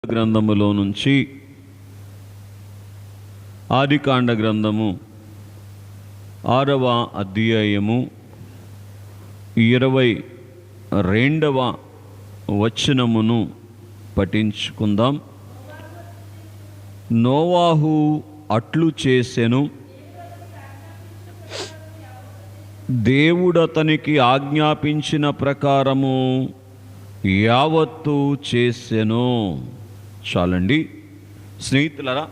గ్రంథములో నుంచి ఆదికాండ గ్రంథము 6వ అధ్యాయము 22వ వచనమును పఠించుకుందాం. నోవాహు అట్లు చేసెను, దేవుడు అతనికి ఆజ్ఞాపించిన ప్రకారము యావత్తు చేసెను. చాలండి స్నేహితులరా,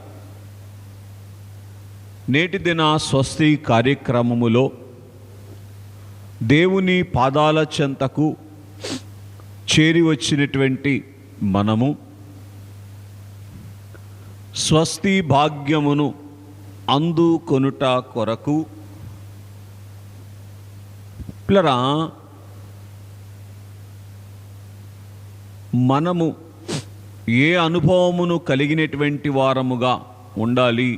నేటి దిన స్వస్తి కార్యక్రమములో దేవుని పాదాల చెంతకు చేరి వచ్చినటువంటి మనము స్వస్తి భాగ్యమును అందుకొనుట కొరకు పిల్లరా మనము ఏ అనుభవమును కలిగినటువంటి వారముగా ఉండాలి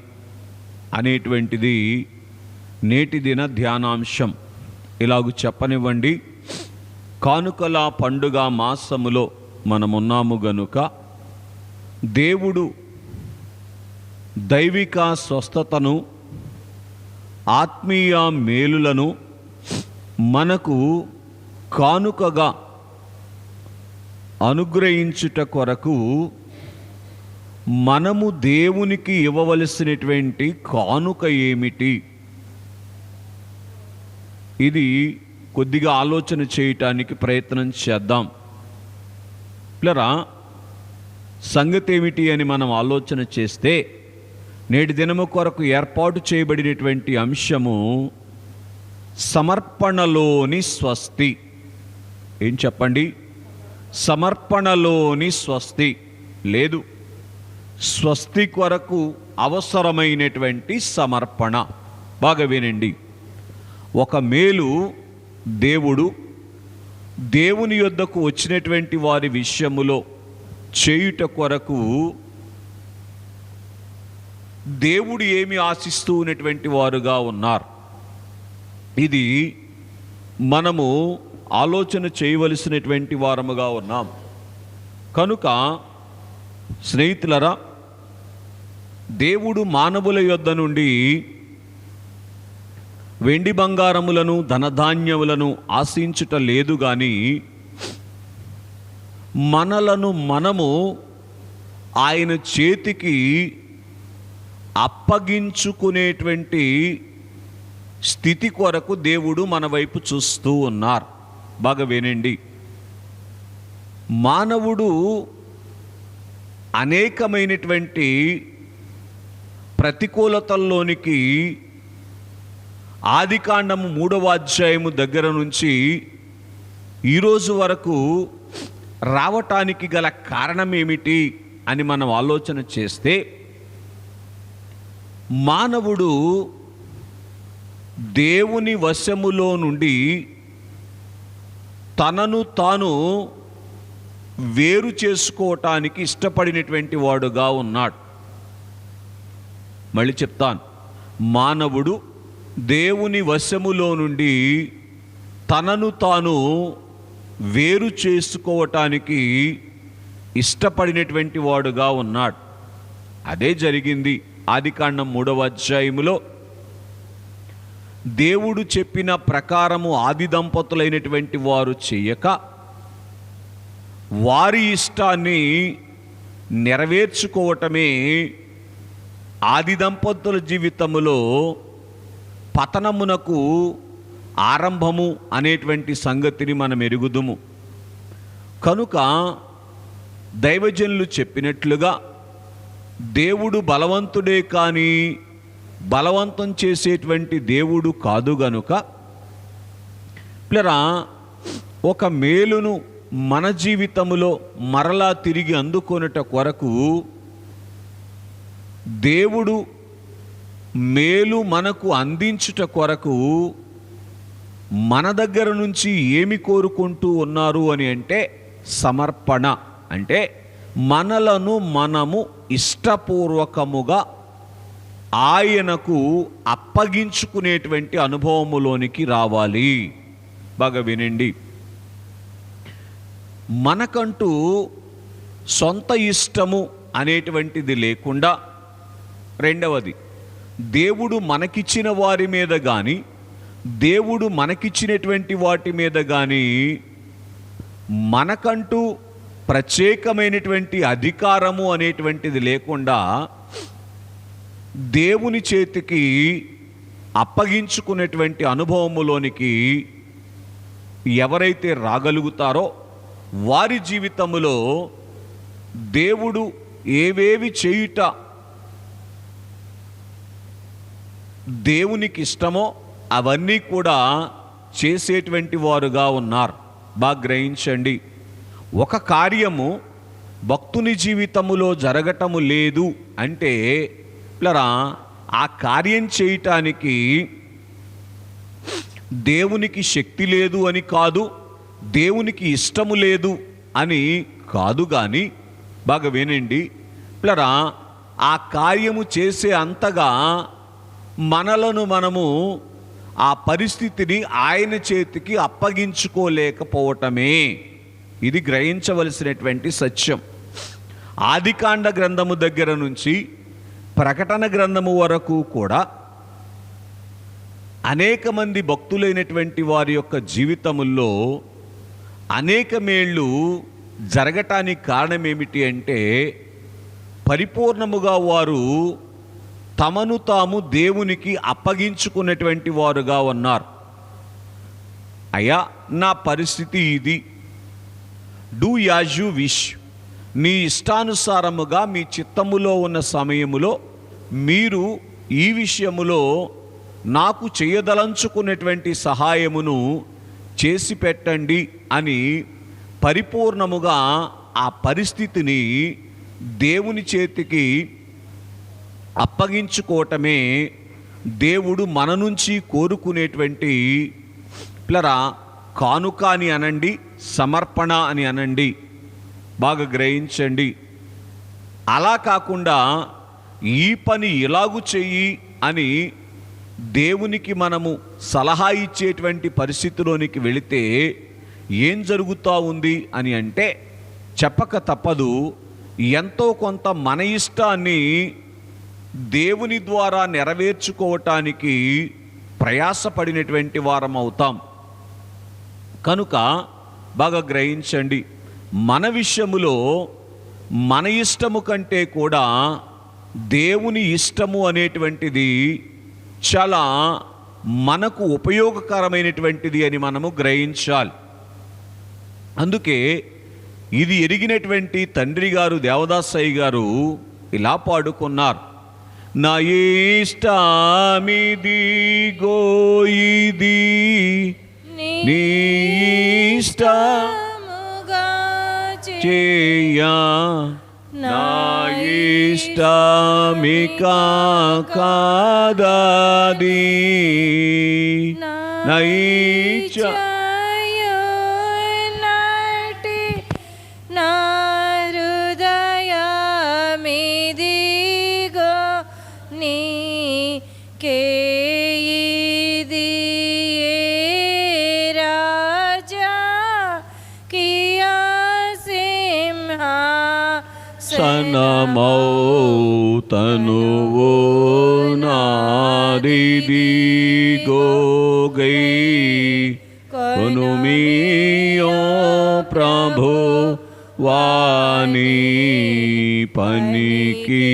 అనేటువంటిది నేటి దిన ధ్యానాంశం. ఇలాగూ చెప్పనివ్వండి, కానుకల పండుగ మాసములో మనమున్నాము గనుక దేవుడు దైవిక స్వస్థతను, ఆత్మీయ మేలులను మనకు కానుకగా అనుగ్రహించుట కొరకు మనము దేవునికి ఇవ్వవలసినటువంటి కానుక ఏమిటి? ఇది కొద్దిగా ఆలోచన చేయటానికి ప్రయత్నం చేద్దాం. పిల్లరా, సంగతి ఏమిటి అని మనం ఆలోచన చేస్తే నేటి దినము కొరకు ఏర్పాటు చేయబడినటువంటి అంశము సమర్పణలోని స్వస్తి. ఏం చెప్పండి? సమర్పణలోని స్వస్తి, లేదు స్వస్తి కొరకు అవసరమైనటువంటి సమర్పణ. బాగా వినండి. ఒక మేలు దేవుని యొద్దకు వచ్చినటువంటి వారి విషయములో చేయుట కొరకు దేవుడు ఏమి ఆశిస్తూ ఉన్నటువంటి వారుగా ఉన్నారు, ఇది మనము ఆలోచన చేయవలసినటువంటి వారముగా ఉన్నాం. కనుక స్నేహితులరా, దేవుడు మానవుల యొద్ద నుండి వెండి బంగారములను ధనధాన్యములను ఆశించుట లేదు గాని మనలను మనము ఆయన చేతికి అప్పగించుకునేటువంటి స్థితి కొరకు దేవుడు మన వైపు చూస్తూ ఉన్నారు. బాగా వినండి. మానవుడు అనేకమైనటువంటి ప్రతికూలతల్లోనికి ఆదికాండము 3వ అధ్యాయము దగ్గర నుంచి ఈరోజు వరకు రావటానికి గల కారణం ఏమిటి అని మనం ఆలోచన చేస్తే, మానవుడు దేవుని వశములో నుండి తనను తాను వేరు చేసుకోవటానికి ఇష్టపడినటువంటి వాడుగా ఉన్నాడు. మళ్ళీ చెప్తాను, మానవుడు దేవుని వశములో నుండి తనను తాను వేరు చేసుకోవటానికి ఇష్టపడినటువంటి వాడుగా ఉన్నాడు. అదే జరిగింది ఆదికాండం 3వ అధ్యాయములో. దేవుడు చెప్పిన ప్రకారము ఆది దంపతులైనటువంటి వారు చేయక వారి ఇష్టాన్ని నెరవేర్చుకోవటమే ఆది దంపతుల జీవితములో పతనమునకు ఆరంభము అనేటువంటి సంగతిని మనం ఎరుగుదుము. కనుక దైవజనులు చెప్పినట్లుగా దేవుడు బలవంతుడే కానీ బలవంతం చేసేటువంటి దేవుడు కాదు గనుక పిల్లరా, ఒక మేలును మన జీవితములో మరలా తిరిగి అందుకొనుట కొరకు దేవుడు మేలు మనకు అందించుట కొరకు మన దగ్గర నుంచి ఏమి కోరుకుంటూ ఉన్నారు అని అంటే సమర్పణ. అంటే మనలను మనము ఇష్టపూర్వకముగా ఆయనకు అప్పగించుకునేటువంటి అనుభవములోనికి రావాలి. బాగా వినండి. మనకంటూ సొంత ఇష్టము అనేటువంటిది లేకుండా, రెండవది దేవుడు మనకిచ్చిన వారి మీద కానీ, దేవుడు మనకిచ్చినటువంటి వాటి మీద కానీ మనకంటూ ప్రత్యేకమైనటువంటి అధికారము అనేటువంటిది లేకుండా దేవుని చేతికి అప్పగించుకునేటువంటి అనుభవములోనికి ఎవరైతే రాగలుగుతారో వారి జీవితములో దేవుడు ఏవేవి చేయుట దేవునికి ఇష్టమో అవన్నీ కూడా చేసేటువంటి వారుగా ఉన్నారు. బాగా గ్రహించండి. ఒక కార్యము భక్తుని జీవితములో జరగటము లేదు అంటే పిల్లరా, ఆ కార్యం చేయటానికి దేవునికి శక్తి లేదు అని కాదు, దేవునికి ఇష్టము లేదు అని కాదు. కానీ బాగా వినండి పిల్లరా, ఆ కార్యము చేసే అంతగా మనలను మనము ఆ పరిస్థితిని ఆయన చేతికి అప్పగించుకోలేకపోవటమే ఇది గ్రహించవలసినటువంటి సత్యం. ఆదికాండ గ్రంథము దగ్గర నుంచి ప్రకటన గ్రంథము వరకు కూడా అనేక మంది భక్తులైనటువంటి వారి యొక్క జీవితముల్లో అనేక మేళ్ళు జరగటానికి కారణం ఏమిటి అంటే, పరిపూర్ణముగా వారు తమను తాము దేవునికి అప్పగించుకున్నటువంటి వారుగా ఉన్నారు. అయ్యా, నా పరిస్థితి ఇది, డూ యాజ్ యు విష్, మీ ఇష్టానుసారముగా మీ చిత్తములో ఉన్న సమయములో మీరు ఈ విషయములో నాకు చేయదలంచుకున్నటువంటి సహాయమును చేసి పెట్టండి అని పరిపూర్ణముగా ఆ పరిస్థితిని దేవుని చేతికి అప్పగించుకోవటమే దేవుడు మన నుంచి కోరుకునేటువంటి పిల్లరా కానుక అని అనండి, సమర్పణ అని అనండి. బాగా గ్రహించండి. అలా కాకుండా ఈ పని ఇలాగు చెయ్యి అని దేవునికి మనము సలహా ఇచ్చేటువంటి పరిస్థితిలోనికి వెళితే ఏం జరుగుతూ ఉంది అని అంటే, చెప్పక తప్పదు, ఎంతో కొంత మన ఇష్టాన్ని దేవుని ద్వారా నెరవేర్చుకోవటానికి ప్రయాసపడినటువంటి వారం అవుతాం. కనుక బాగా గ్రహించండి, మన విషయములో మన ఇష్టము కంటే కూడా దేవుని ఇష్టము అనేటువంటిది చాలా మనకు ఉపయోగకరమైనటువంటిది అని మనము గ్రహించాలి. అందుకే ఇది ఎరిగినటువంటి తండ్రి గారు దేవదాసయ్య గారు ఇలా పాడుకున్నారు. నా ఇష్టమిది గోయిది నీ ఇష్టముగా చేయా, నా ఇష్టమిక కాదది, నా ఇచ్చ సనమౌ తనువో నాదిది గోగై కొనుమియో ప్రభు వాణి పనికి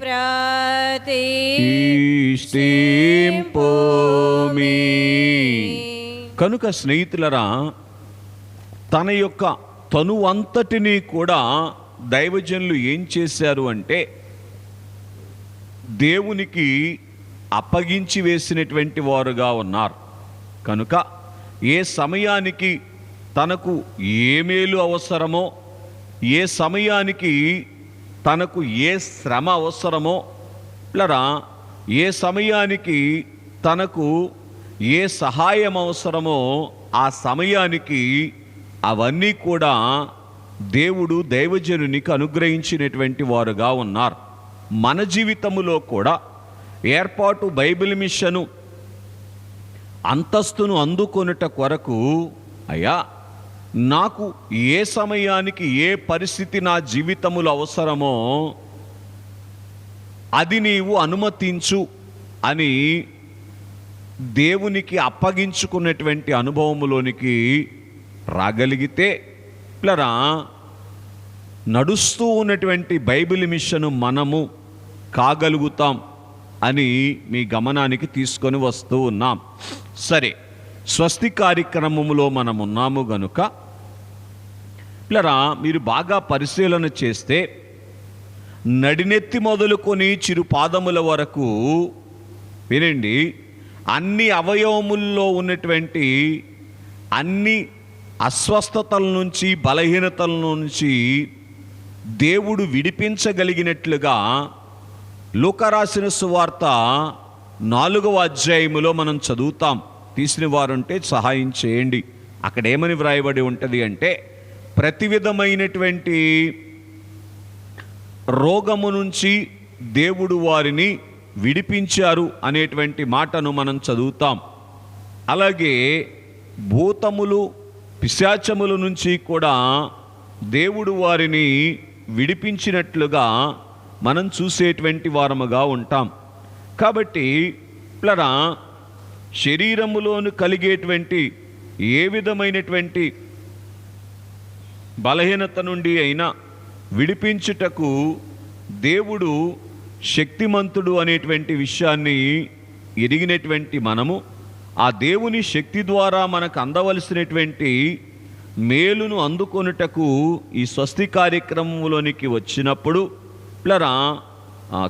ప్రతిష్ఠింపోమి. కనుక స్నేహితులరా, తన యొక్క తనువంతటిని కూడా దైవజనులు ఏం చేశారు అంటే దేవునికి అప్పగించి వేసినటువంటి వారుగా ఉన్నారు. కనుక ఏ సమయానికి తనకు ఏ మేలు అవసరమో, ఏ సమయానికి తనకు ఏ శ్రమ అవసరమో, పిల్లరా ఏ సమయానికి తనకు ఏ సహాయం అవసరమో ఆ సమయానికి అవన్నీ కూడా దేవుడు దైవజనునికి అనుగ్రహించినటువంటి వారుగా ఉన్నారు. మన జీవితములో కూడా ఏర్పాటు బైబిల్ మిషను అంతస్తును అందుకొనుట కొరకు, అయ్యా నాకు ఏ సమయానికి ఏ పరిస్థితి నా జీవితములో అవసరమో అది నీవు అనుమతించు అని దేవునికి అప్పగించుకున్నటువంటి అనుభవములోనికి రాగలిగితే పిల్లరా, నడుస్తూ ఉన్నటువంటి బైబిల్ మిషను మనము కాగలుగుతాం అని మీ గమనానికి తీసుకొని వస్తూ ఉన్నాం. సరే, స్వస్తి కార్యక్రమంలో మనం ఉన్నాము గనుక పిల్లరా, మీరు బాగా పరిశీలన చేస్తే నడినెత్తి మొదలుకొని చిరుపాదముల వరకు వినండి, అన్ని అవయవముల్లో ఉన్నటువంటి అన్ని అస్వస్థతల నుంచి, బలహీనతల నుంచి దేవుడు విడిపించగలిగినట్లుగా లూకా రాసిన సువార్త 4వ అధ్యాయములో మనం చదువుతాం. తీసిన వారుంటే సహాయం చేయండి. అక్కడ ఏమని వ్రాయబడి ఉంటుంది అంటే, ప్రతి విధమైనటువంటి రోగము నుంచి దేవుడు వారిని విడిపించారు అనేటువంటి మాటను మనం చదువుతాం. అలాగే భూతములు, పిశాచముల నుంచి కూడా దేవుడు వారిని విడిపించినట్లుగా మనం చూసేటువంటి వారముగా ఉంటాం. కాబట్టి పిల్లరా, శరీరములోను కలిగేటువంటి ఏ విధమైనటువంటి బలహీనత నుండి అయినా విడిపించుటకు దేవుడు శక్తిమంతుడు అనేటువంటి విషయాన్ని ఎరిగినటువంటి మనము ఆ దేవుని శక్తి ద్వారా మనకు అందవలసినటువంటి మేలును అందుకొనుటకు ఈ స్వస్తి కార్యక్రమంలోనికి వచ్చినప్పుడు పిల్లరా,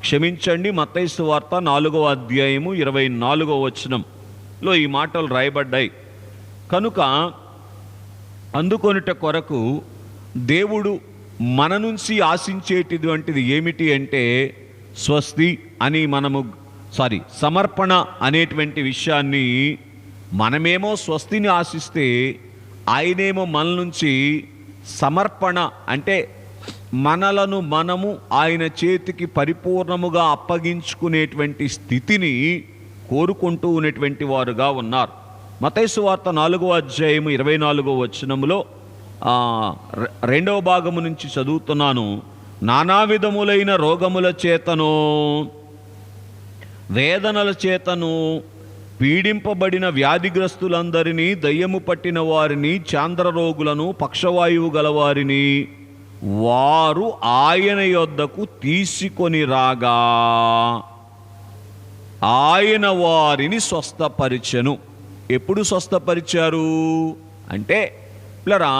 క్షమించండి, మత్తయి సువార్త 4వ అధ్యాయము 24వ వచనంలో ఈ మాటలు రాయబడ్డాయి. కనుక అందుకొనుట కొరకు దేవుడు మన నుంచి ఆశించేటువంటిది ఏమిటి అంటే స్వస్తి అని సమర్పణ అనేటువంటి విషయాన్ని మనమేమో స్వస్తిని ఆశిస్తే ఆయనేమో మన నుంచి సమర్పణ అంటే మనలను మనము ఆయన చేతికి పరిపూర్ణముగా అప్పగించుకునేటువంటి స్థితిని కోరుకుంటూ ఉన్నటువంటి వారుగా ఉన్నారు. మత్తయి సువార్త 4వ అధ్యాయము 24వ వచనములో 2వ భాగము నుంచి చదువుతున్నాను. నానా విధములైన రోగముల చేతను, వేదనల చేతను పీడింపబడిన వ్యాధిగ్రస్తులందరినీ, దయ్యము పట్టిన వారిని, చాంద్రరోగులను, పక్షవాయువు గలవారిని వారు ఆయన యొద్దకు తీసుకొని రాగా ఆయన వారిని స్వస్థపరిచెను. ఎప్పుడు స్వస్థపరిచారు అంటే పిల్లరా,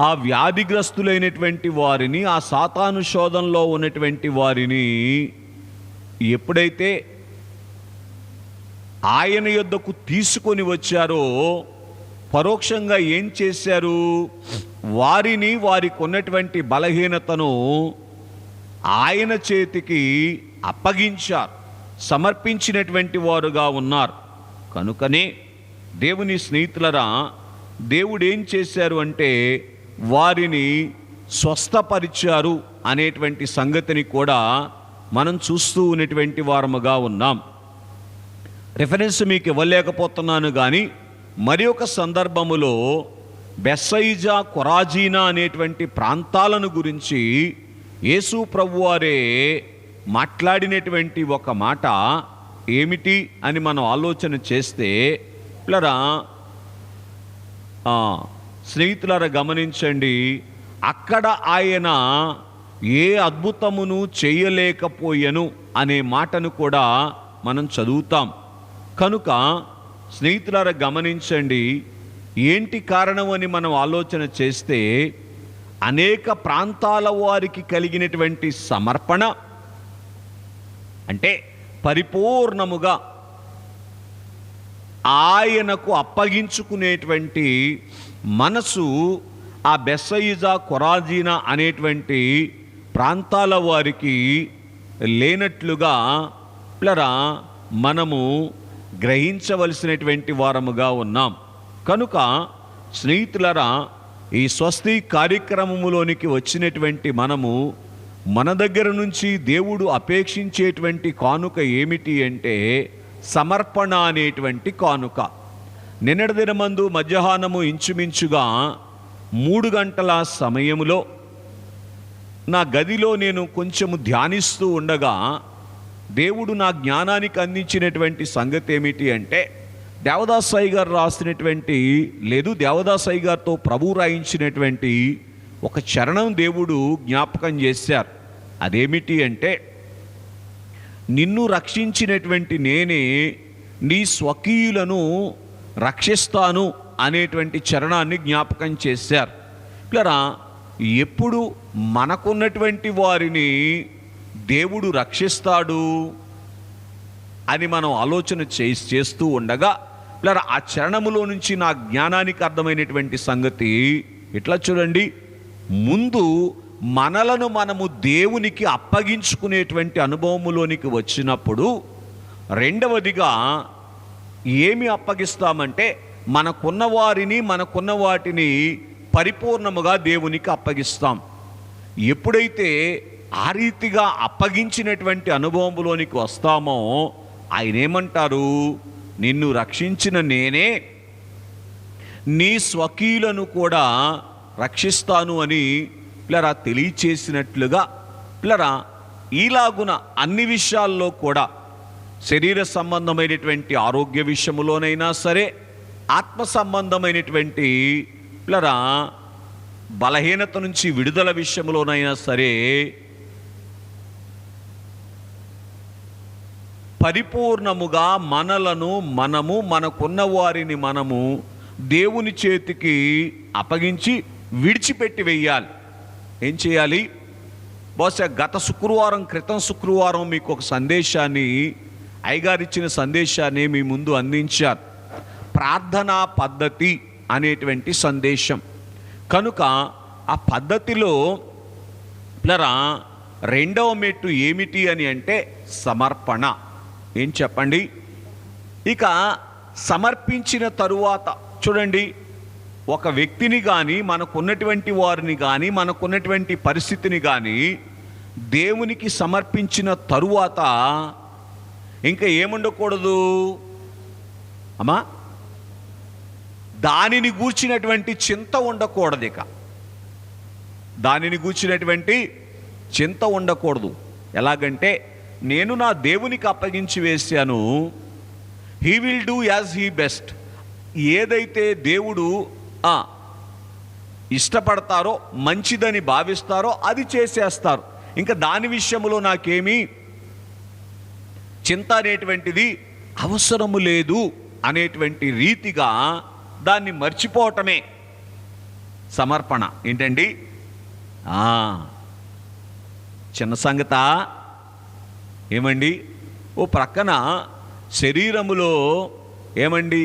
ఆ వ్యాధిగ్రస్తులైనటువంటి వారిని, ఆ సాతాను శోధనలో ఉన్నటువంటి వారిని ఎప్పుడైతే ఆయన యొద్దకు తీసుకొని వచ్చారో పరోక్షంగా ఏం చేశారు? వారిని, వారికి ఉన్నటువంటి బలహీనతను ఆయన చేతికి అప్పగించారు, సమర్పించినటువంటి వారుగా ఉన్నారు. కనుకనే దేవుని స్నేహితులరా, దేవుడు ఏం చేశారు అంటే వారిని స్వస్థపరిచారు అనేటువంటి సంగతిని కూడా మనం చూస్తూ ఉన్నటువంటి వారముగా ఉన్నాం. రిఫరెన్స్ మీకు ఇవ్వలేకపోతున్నాను కానీ మరి ఒక సందర్భములో బెత్సయిదా, కొరాజీనా అనేటువంటి ప్రాంతాలను గురించి యేసు ప్రభువారే మాట్లాడినటువంటి ఒక మాట ఏమిటి అని మనం ఆలోచన చేస్తే పిల్లరా, స్నేహితులారా గమనించండి, అక్కడ ఆయన ఏ అద్భుతమును చేయలేకపోయెను అనే మాటను కూడా మనం చదువుతాం. కనుక స్నేహితులారా గమనించండి, ఏంటి కారణం అని మనం ఆలోచన చేస్తే అనేక ప్రాంతాల వారికి కలిగినటువంటి సమర్పణ అంటే పరిపూర్ణముగా ఆయనకు అప్పగించుకునేటువంటి మనసు ఆ బెత్సయిదా, కొరాజీనా అనేటువంటి ప్రాంతాల వారికి లేనట్లుగా పిల్లరా మనము గ్రహించవలసినటువంటి వారముగా ఉన్నాం. కనుక స్నేహితులరా, ఈ స్వస్తి కార్యక్రమములోనికి వచ్చినటువంటి మనము మన దగ్గర నుంచి దేవుడు అపేక్షించేటువంటి కానుక ఏమిటి అంటే సమర్పణ అనేటువంటి కానుక. నిన్నటి దినమందు మధ్యాహ్నము ఇంచుమించుగా 3 గంటల సమయములో నా గదిలో నేను కొంచెము ధ్యానిస్తూ ఉండగా దేవుడు నా జ్ఞానానికి అందించినటువంటి సంగతి ఏమిటి అంటే, దేవదాసాయి గారు రాసినటువంటి దేవదాసాయి గారితో ప్రభు రాయించినటువంటి ఒక చరణం దేవుడు జ్ఞాపకం చేశారు. అదేమిటి అంటే, నిన్ను రక్షించినటువంటి నేనే నీ స్వకీయులను రక్షిస్తాను అనేటువంటి చరణాన్ని జ్ఞాపకం చేశారు. ఇలా ఎప్పుడు మనకున్నటువంటి వారిని దేవుడు రక్షిస్తాడు అని మనం ఆలోచన చేస్తూ ఉండగా ఇలా ఆ చరణములో నుంచి నా జ్ఞానానికి అర్థమైనటువంటి సంగతి ఇట్లా చూడండి. ముందు మనలను మనము దేవునికి అప్పగించుకునేటువంటి అనుభవములోనికి వచ్చినప్పుడు, రెండవదిగా ఏమి అప్పగిస్తామంటే మనకున్న వారిని మనకున్న వాటిని పరిపూర్ణముగా దేవునికి అప్పగిస్తాం. ఎప్పుడైతే ఆ రీతిగా అప్పగించినటువంటి అనుభవంలోనికి వస్తామో ఆయన ఏమంటారు, నిన్ను రక్షించిన నేనే నీ స్వకీయులను కూడా రక్షిస్తాను అని పిల్లరా తెలియచేసినట్లుగా, పిల్లరా ఈలాగున అన్ని విషయాల్లో కూడా శరీర సంబంధమైనటువంటి ఆరోగ్య విషయములోనైనా సరే, ఆత్మ సంబంధమైనటువంటి పిల్లరా బలహీనత నుంచి విడుదల విషయంలోనైనా సరే పరిపూర్ణముగా మనకున్న వారిని మనము దేవుని చేతికి అప్పగించి విడిచిపెట్టి వెయ్యాలి. ఏం చేయాలి? బహుశా గత క్రితం శుక్రవారం మీకు ఒక సందేశాన్ని, అయ్యగారిచ్చిన సందేశాన్ని మీ ముందు అందించారు. ప్రార్థనా పద్ధతి అనేటువంటి సందేశం. కనుక ఆ పద్ధతిలో పిల్లరా రెండవ మెట్టు ఏమిటి అని అంటే సమర్పణ. ఏం చెప్పండి? ఇక సమర్పించిన తరువాత చూడండి, ఒక వ్యక్తిని కానీ మనకున్నటువంటి వారిని కానీ మనకున్నటువంటి పరిస్థితిని కానీ దేవునికి సమర్పించిన తరువాత ఇంకా ఏముండకూడదు అమ్మా? దానిని గూర్చినటువంటి చింత ఉండకూడదు. ఇక దానిని గూర్చినటువంటి చింత ఉండకూడదు. ఎలాగంటే, నేను నా దేవునికి అప్పగించి వేశాను, he will do as he best. ఏదైతే దేవుడు ఇష్టపడతారో మంచిదని భావిస్తారో అది చేసేస్తారు. ఇంకా దాని విషయంలో నాకేమీ చింత అనేటువంటిది అవసరము లేదు అనేటువంటి రీతిగా దాన్ని మర్చిపోవటమే సమర్పణ. ఏంటండి? చిన్న సంగత ఏమండి? ఓ ప్రక్కన శరీరములో ఏమండి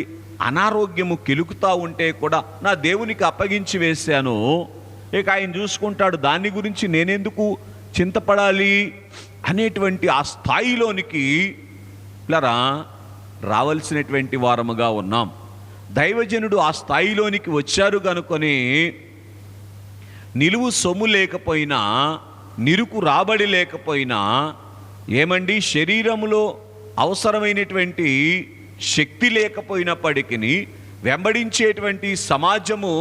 అనారోగ్యము కిలుకుతూ ఉంటే కూడా నా దేవునికి అప్పగించి వేశాను, ఇక ఆయన చూసుకుంటాడు, దాని గురించి నేనెందుకు చింతపడాలి అనేటువంటి ఆ స్థాయిలోనికి పిల్లరా రావాల్సినటువంటి వారముగా ఉన్నాం. దైవజనుడు ఆ స్థాయిలోనికి వచ్చారు కనుకొని నిలువు సొమ్ము లేకపోయినా, నిరుకు రాబడి లేకపోయినా, ఏమండి శరీరములో అవసరమైనటువంటి శక్తి లేకపోయినప్పటికీ, వెంబడించేటువంటి సమాజము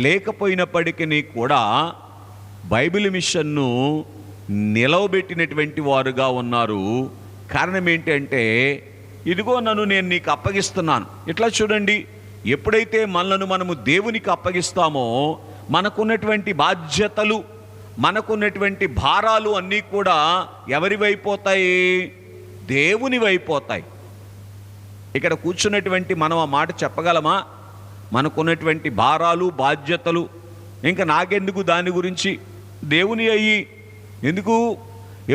లేకపోయినప్పటికీ కూడా బైబిల్ మిషన్ను నిలవబెట్టినటువంటి వారుగా ఉన్నారు. కారణం ఏంటంటే, ఇదిగో నన్ను నేను నీకు అప్పగిస్తున్నాను. ఇట్లా చూడండి, ఎప్పుడైతే మనము దేవునికి అప్పగిస్తామో మనకున్నటువంటి బాధ్యతలు, మనకున్నటువంటి భారాలు అన్నీ కూడా ఎవరి వైపోతాయి? దేవుని వైపోతాయి. ఇక్కడ కూర్చున్నటువంటి మనం ఆ మాట చెప్పగలమా? మనకున్నటువంటి భారాలు, బాధ్యతలు ఇంకా నాకెందుకు దాని గురించి, దేవుని అయ్యి ఎందుకు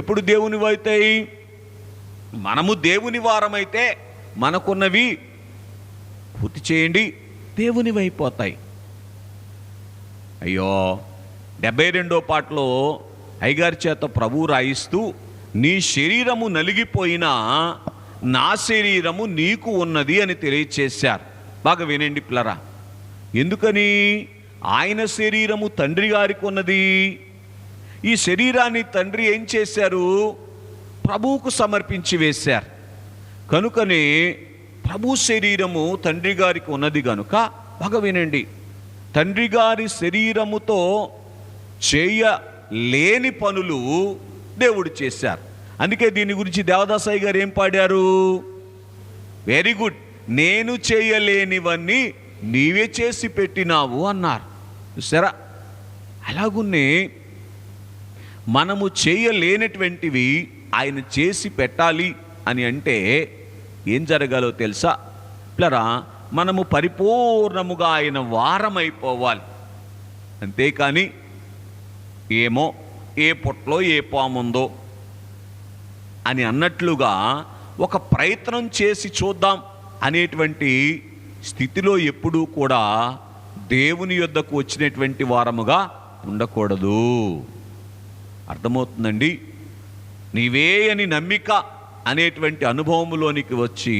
ఎప్పుడు దేవుని అవుతాయి? మనము దేవుని వారమైతే మనకున్నవి పూర్తి చేయండి, దేవుని అయిపోతాయి. అయ్యో 72వ పాటలో అయ్యగారి చేత ప్రభు రాయిస్తూ, నీ శరీరము నలిగిపోయినా నా శరీరము నీకు ఉన్నది అని తెలియచేశారు. బాగా వినండి పిల్లరా. ఎందుకని? ఆయన శరీరము తండ్రి గారికి ఉన్నది. ఈ శరీరాన్ని తండ్రి ఏం చేశారు? ప్రభువుకు సమర్పించి వేశారు. కనుకనే ప్రభు శరీరము తండ్రి గారికి ఉన్నది గనుక, బాగా వినండి, తండ్రి గారి శరీరముతో చేయలేని పనులు దేవుడు చేశారు. అందుకే దీని గురించి దేవదాసయ్య గారు ఏం పాడారు? వెరీ గుడ్, నేను చేయలేనివన్నీ నీవే చేసి పెట్టినావు అన్నారు. చూసారా? అలాగున్నే మనము చేయలేనటువంటివి ఆయన చేసి పెట్టాలి అని అంటే ఏం జరగాలో తెలుసా పిల్లరా? మనము పరిపూర్ణముగా ఆయన వారమైపోవాలి. అంతేకాని ఏమో ఏ పుట్లో ఏ పాముందో అని అన్నట్లుగా ఒక ప్రయత్నం చేసి చూద్దాం అనేటువంటి స్థితిలో ఎప్పుడూ కూడా దేవుని యొద్దకు వచ్చినటువంటి వారముగా ఉండకూడదు. అర్థమవుతుందండి? నీవే అని నమ్మిక అనేటువంటి అనుభవములోనికి వచ్చి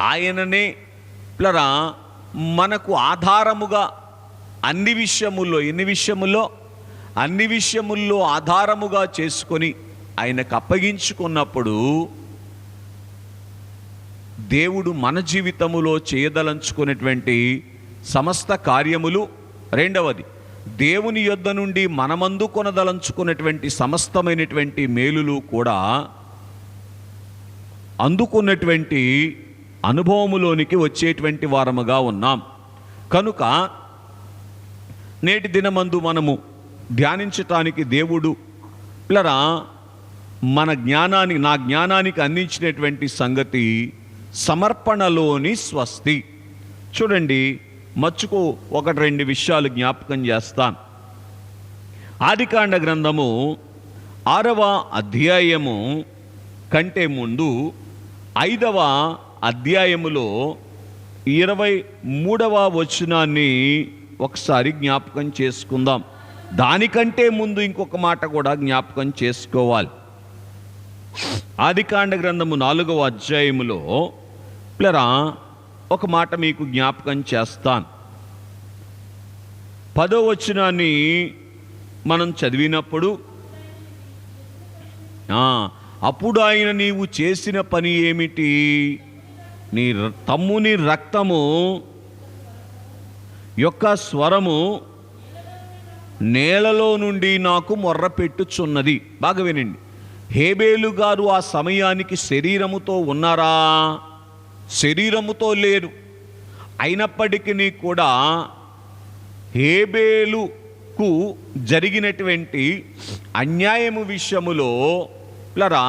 ఆయననే పిల్లరా మనకు ఆధారముగా అన్ని విషయముల్లో ఆధారముగా చేసుకొని ఆయనకు అప్పగించుకున్నప్పుడు దేవుడు మన జీవితములో చేయదలంచుకున్నటువంటి సమస్త కార్యములు, రెండవది దేవుని యొద్ద నుండి మనమందు కొనదలంచుకున్నటువంటి సమస్తమైనటువంటి మేలులు కూడా అందుకున్నటువంటి అనుభవములోనికి వచ్చేటువంటి వారముగా ఉన్నాం. కనుక నేటి దినమందు మనము ధ్యానించటానికి దేవుడు పిల్లరా నా జ్ఞానానికి అందించినటువంటి సంగతి సమర్పణలోని స్వస్తి. చూడండి, మచ్చుకు 1-2 విషయాలు జ్ఞాపకం చేస్తాను. ఆదికాండ గ్రంథము 6వ అధ్యాయము కంటే ముందు 5వ అధ్యాయములో 23వ వచనాన్ని ఒకసారి జ్ఞాపకం చేసుకుందాం. దానికంటే ముందు ఇంకొక మాట కూడా జ్ఞాపకం చేసుకోవాలి. ఆదికాండ గ్రంథము 4వ అధ్యాయములో పిల్లరా ఒక మాట మీకు జ్ఞాపకం చేస్తాను. 10వ వచనాన్ని మనం చదివినప్పుడు, అప్పుడు ఆయన నీవు చేసిన పని ఏమిటి? నీ తమ్ముని రక్తము యొక్క స్వరము నేలలో నుండి నాకు మొర్రపెట్టుచున్నది. బాగా వినండి, హేబేలు గారు ఆ సమయానికి శరీరముతో ఉన్నారా? శరీరముతో లేరు. అయినప్పటికీ కూడా హేబేలుకు జరిగినటువంటి అన్యాయము విషయములో పిల్లరా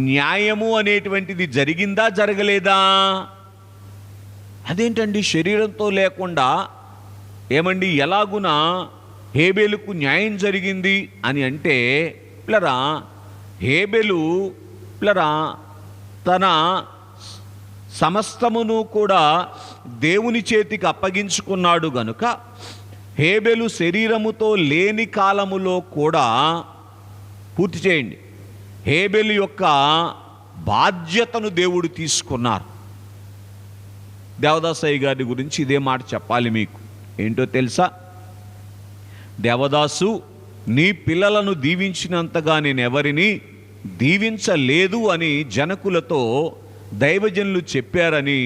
న్యాయము అనేటువంటిది జరిగిందా జరగలేదా? అదేంటండి శరీరంతో లేకుండా ఏమండి ఎలాగున హేబేలుకు న్యాయం జరిగింది అని అంటే పిల్లరా హేబేలు పిల్లరా తన సమస్తమును కూడా దేవుని చేతికి అప్పగించుకున్నాడు గనుక హేబేలు శరీరముతో లేని కాలములో కూడా పూర్తి చేయండి హేబేలు యొక్క బాధ్యతను దేవుడు తీసుకున్నారు. దేవదాసయ్య గారి గురించి ఇదే మాట చెప్పాలి మీకు. ఏంటో తెలుసా? దేవదాసు, నీ పిల్లలను దీవించినంతగా నేను ఎవరిని దీవించలేదు అని జనకులతో దైవజనులు చెప్పారని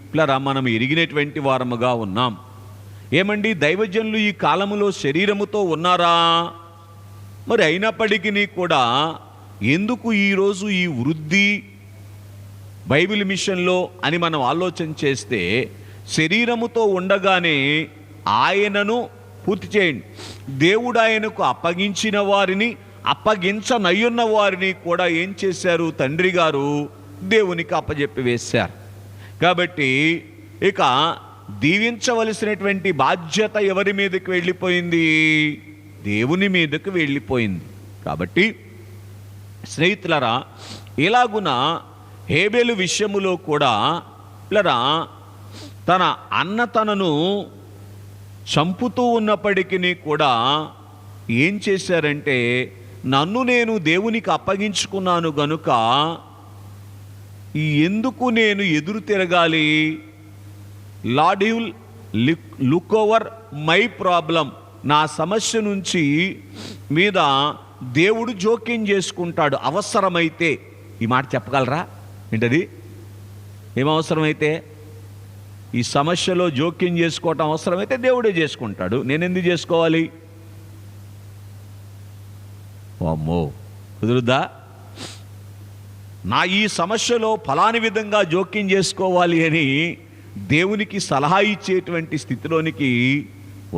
పిల్లరా మనం ఎరిగినటువంటి వారముగా ఉన్నాం. ఏమండి, దైవజనులు ఈ కాలములో శరీరముతో ఉన్నారా? మరి అయినప్పటికీ కూడా ఎందుకు ఈరోజు ఈ వృద్ధి బైబిల్ మిషన్లో అని మనం ఆలోచన చేస్తే శరీరముతో ఉండగానే ఆయనను పూర్తి చేయండి, దేవుడు ఆయనకు అప్పగించిన వారిని అప్పగించనయ్యున్న వారిని కూడా ఏం చేశారు? తండ్రి గారు దేవునికి అప్పజెప్పి వేశారు. కాబట్టి ఇక దీవించవలసినటువంటి బాధ్యత ఎవరి మీదకి వెళ్ళిపోయింది? దేవుని మీదకు వెళ్ళిపోయింది. కాబట్టి స్నేహితులరా, ఇలాగున హేబేలు విషయములో కూడా పిల్లరా తన అన్న తనను చంపుతూ ఉన్నప్పటికీ కూడా ఏం చేశారంటే, నన్ను నేను దేవునికి అప్పగించుకున్నాను గనుక ఎందుకు నేను ఎదురు తిరగాలి? Lord you look over my problem, నా సమస్య నుంచి మీద దేవుడు జోక్యం చేసుకుంటాడు అవసరమైతే. ఈ మాట చెప్పగలరా? ఏంటది? ఏమవసరమైతే ఈ సమస్యలో జోక్యం చేసుకోవటం అవసరమైతే దేవుడే చేసుకుంటాడు. నేను ఎందుకు చేసుకోవాలి? అమ్మో, కుదురుద్దా? నా ఈ సమస్యలో ఫలాని విధంగా జోక్యం చేసుకోవాలి అని దేవునికి సలహా ఇచ్చేటువంటి స్థితిలోనికి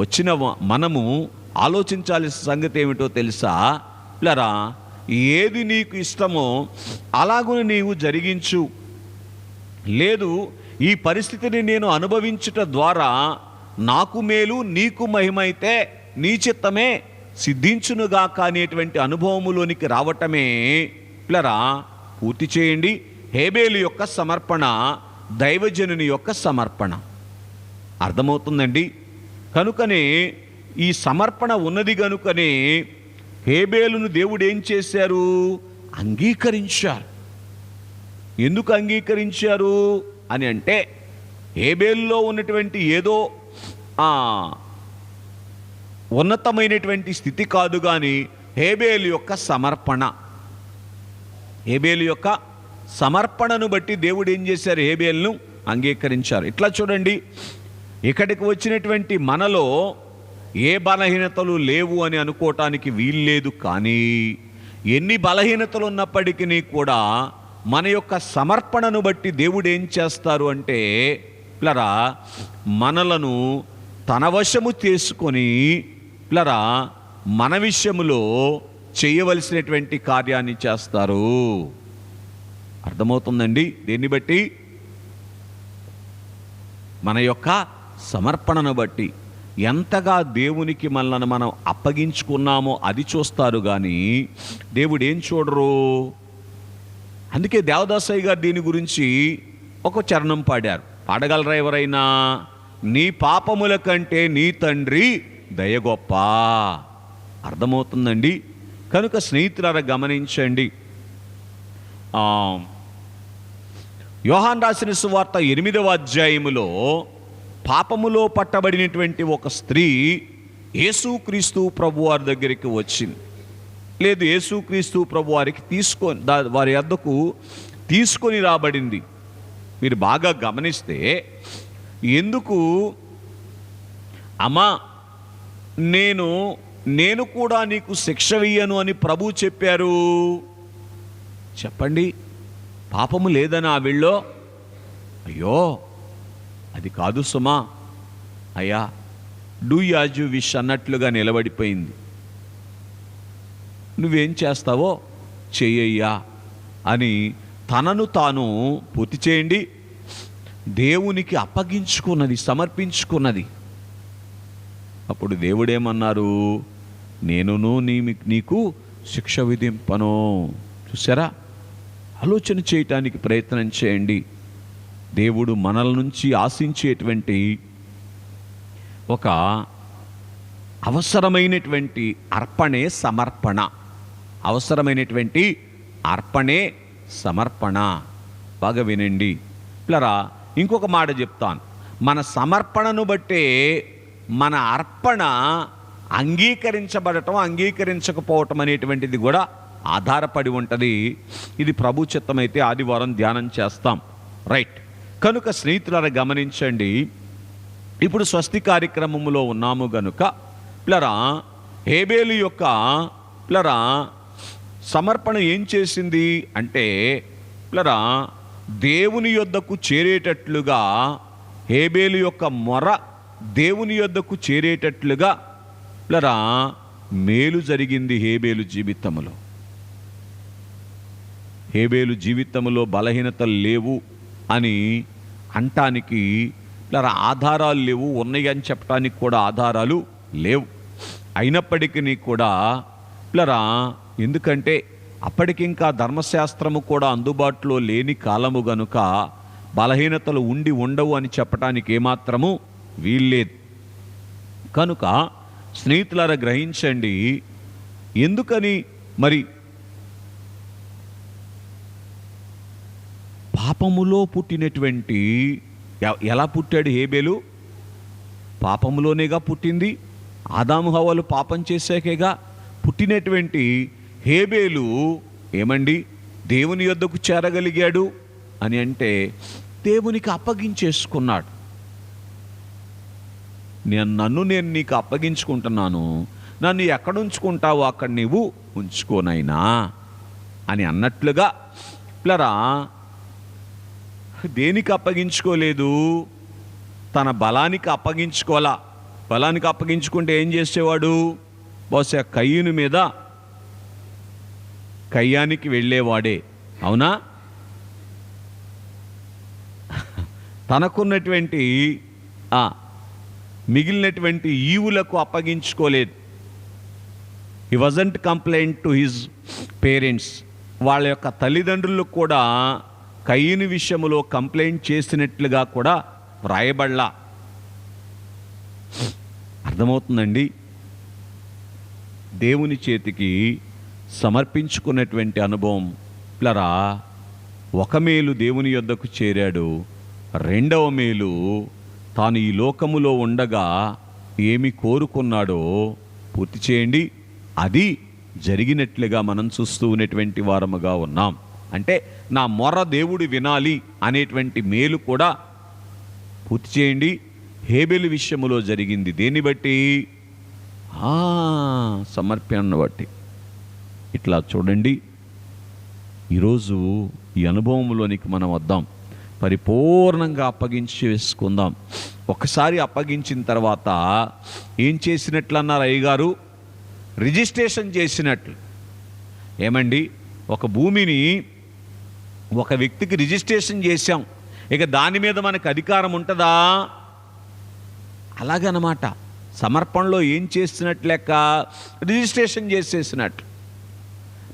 వచ్చిన మనము ఆలోచించాల్సిన సంగతి ఏమిటో తెలుసా? పిల్లరా, ఏది నీకు ఇష్టమో అలాగూ నీవు జరిగించు. లేదు, ఈ పరిస్థితిని నేను అనుభవించుట ద్వారా నాకు మేలు నీకు మహిమైతే నీ చిత్తమే సిద్ధించునుగాక అనేటువంటి అనుభవములోనికి రావటమే పిల్లరా పూర్తి చేయండి. హేబేలు యొక్క సమర్పణ, దైవజనుని యొక్క సమర్పణ. అర్థమవుతుందండి? కనుకనే ఈ సమర్పణ ఉన్నది కనుకనే హేబేలును దేవుడు ఏం చేశారు? అంగీకరించారు. ఎందుకు అంగీకరించారు అని అంటే, హేబేలులో ఉన్నటువంటి ఏదో ఉన్నతమైనటువంటి స్థితి కాదు, కానీ హేబేలు యొక్క సమర్పణ, హేబేలు యొక్క సమర్పణను బట్టి దేవుడు ఏం చేశారు? హేబేలును అంగీకరించారు. ఇట్లా చూడండి, ఇక్కడికి వచ్చినటువంటి మనలో ఏ బలహీనతలు లేవు అని అనుకోవటానికి వీల్లేదు. కానీ ఎన్ని బలహీనతలు ఉన్నప్పటికీ కూడా మన యొక్క సమర్పణను బట్టి దేవుడు ఏం చేస్తారు అంటే పిల్లరా, మనలను తన వశము చేసుకొని పిల్లరా మన విషయములో చేయవలసినటువంటి కార్యాన్ని చేస్తారు. అర్థమవుతుందండి? దేన్ని బట్టి? మన యొక్క సమర్పణను బట్టి. ఎంతగా దేవునికి మనల్ని మనం అప్పగించుకున్నామో అది చూస్తారు, కానీ దేవుడు ఏం చూడరు. అందుకే దేవదాసయ్య గారు దీని గురించి ఒక చరణం పాడారు. పాడగలరా ఎవరైనా? నీ పాపముల కంటే నీ తండ్రి దయ గొప్ప. అర్థమవుతుందండి? కనుక స్నేహితులారా గమనించండి, యోహాను రాసిన సువార్త 8వ అధ్యాయములో పాపములో పట్టబడినటువంటి ఒక స్త్రీ యేసుక్రీస్తు ప్రభువారి దగ్గరికి వచ్చింది. లేదు, యేసుక్రీస్తు ప్రభువారికి వారి వద్దకు తీసుకొని రాబడింది. మీరు బాగా గమనిస్తే, ఎందుకు అమ్మా నేను కూడా నీకు శిక్ష వెయ్యను అని ప్రభు చెప్పారు? చెప్పండి. పాపము లేదని ఆవిళ్ళో? అయ్యో, అది కాదు సుమా, అయ్యా డూ యాజ్ యు విష్ అన్నట్లుగా నిలబడిపోయింది. నువ్వేం చేస్తావో చెయ్యయ్యా అని తనను తాను పూర్తి చేయండి దేవునికి అప్పగించుకున్నది, సమర్పించుకున్నది. అప్పుడు దేవుడేమన్నారు? నేనును నీకు శిక్ష విధింపను. చూసారా? ఆలోచన చేయటానికి ప్రయత్నం చేయండి. దేవుడు మనల నుంచి ఆశించేటువంటి ఒక అవసరమైనటువంటి అర్పణే సమర్పణ. అవసరమైనటువంటి అర్పణే సమర్పణ. బాగా వినండి పిల్లరా, ఇంకొక మాట చెప్తాను. మన సమర్పణను బట్టే మన అర్పణ అంగీకరించబడటం, అంగీకరించకపోవటం అనేటువంటిది కూడా ఆధారపడి ఉంటుంది. ఇది ప్రభు చిత్తమైతే ఆదివారం ధ్యానం చేస్తాం. రైట్. కనుక స్నేహితులారా గమనించండి, ఇప్పుడు స్వస్తి కార్యక్రమంలో ఉన్నాము గనుక పిల్లరా హేబేలు యొక్క పిల్లరా సమర్పణ ఏం చేసింది అంటే పిల్లరా దేవుని యొద్దకు చేరేటట్లుగా, హేబేలు యొక్క మొర దేవుని యొద్దకు చేరేటట్లుగా పిల్లరా మేలు జరిగింది హేబేలు జీవితంలో. హేబేలు జీవితంలో బలహీనతలు లేవు అని అంటానికి పిల్లరా ఆధారాలు లేవు, ఉన్నాయి అని చెప్పడానికి కూడా ఆధారాలు లేవు. అయినప్పటికీ కూడా పిల్లరా, ఎందుకంటే అప్పటికింకా ధర్మశాస్త్రము కూడా అందుబాటులో లేని కాలము గనుక బలహీనతలు ఉండి ఉండవు అని చెప్పడానికి ఏమాత్రము వీల్లేదు. కనుక స్నేహితులారా గ్రహించండి, ఎందుకని మరి పాపములో పుట్టినటువంటి, ఎలా పుట్టాడు హేబేలు? పాపములోనేగా పుట్టింది. ఆదాము హవ్వలు పాపం చేశాకేగా పుట్టినటువంటి హేబేలు ఏమండి దేవుని యొద్దకు చేరగలిగాడు అని అంటే దేవునికి అప్పగించేసుకున్నాడు. నన్ను నేను నీకు అప్పగించుకుంటున్నాను, నన్ను ఎక్కడ ఉంచుకుంటావో అక్కడ నీవు ఉంచుకోనైనా అని అన్నట్లుగా పిల్లరా దేనికి అప్పగించుకోలేదు? తన బలానికి అప్పగించుకోలా. బలానికి అప్పగించుకుంటే ఏం చేసేవాడు? బహుశా కయ్యూను మీద కయ్యానికి వెళ్ళేవాడే, అవునా? తనకున్నటువంటి మిగిలినటువంటి ఈవులకు అప్పగించుకోలేదు. He wasn't complaint to his parents. వాళ్ళ యొక్క తల్లిదండ్రులకు కూడా కయ్యూను విషయంలో కంప్లైంట్ చేసినట్లుగా కూడా వ్రాయబడలా. అర్థమవుతుందండి? దేవుని చేతికి సమర్పించుకున్నటువంటి అనుభవం పిల్లరా, ఒక మేలు దేవుని యొద్దకు చేరాడు, రెండవ మేలు తాను ఈ లోకములో ఉండగా ఏమి కోరుకున్నాడో పూర్తి చేయండి, అది జరిగినట్లుగా మనం చూస్తూ ఉన్నటువంటి వారముగా ఉన్నాం. అంటే నా మొర దేవుడు వినాలి అనేటువంటి మేలు కూడా పూర్తి చేయండి. హేబెలు విషయములో జరిగింది దేన్ని బట్టి? సమర్పణను బట్టి. ఇట్లా చూడండి, ఈరోజు ఈ అనుభవంలోనికి మనం వద్దాం, పరిపూర్ణంగా అప్పగించి వేసుకుందాం. ఒకసారి అప్పగించిన తర్వాత ఏం చేసినట్లు అన్నారు అయ్యగారు? రిజిస్ట్రేషన్ చేసినట్లు. ఏమండి, ఒక భూమిని ఒక వ్యక్తికి రిజిస్ట్రేషన్ చేశాం, ఇక దాని మీద మనకు అధికారం ఉంటుందా? అలాగనమాట. సమర్పణలో ఏం చేసినట్లు లెక్క? రిజిస్ట్రేషన్ చేసేసినట్లు.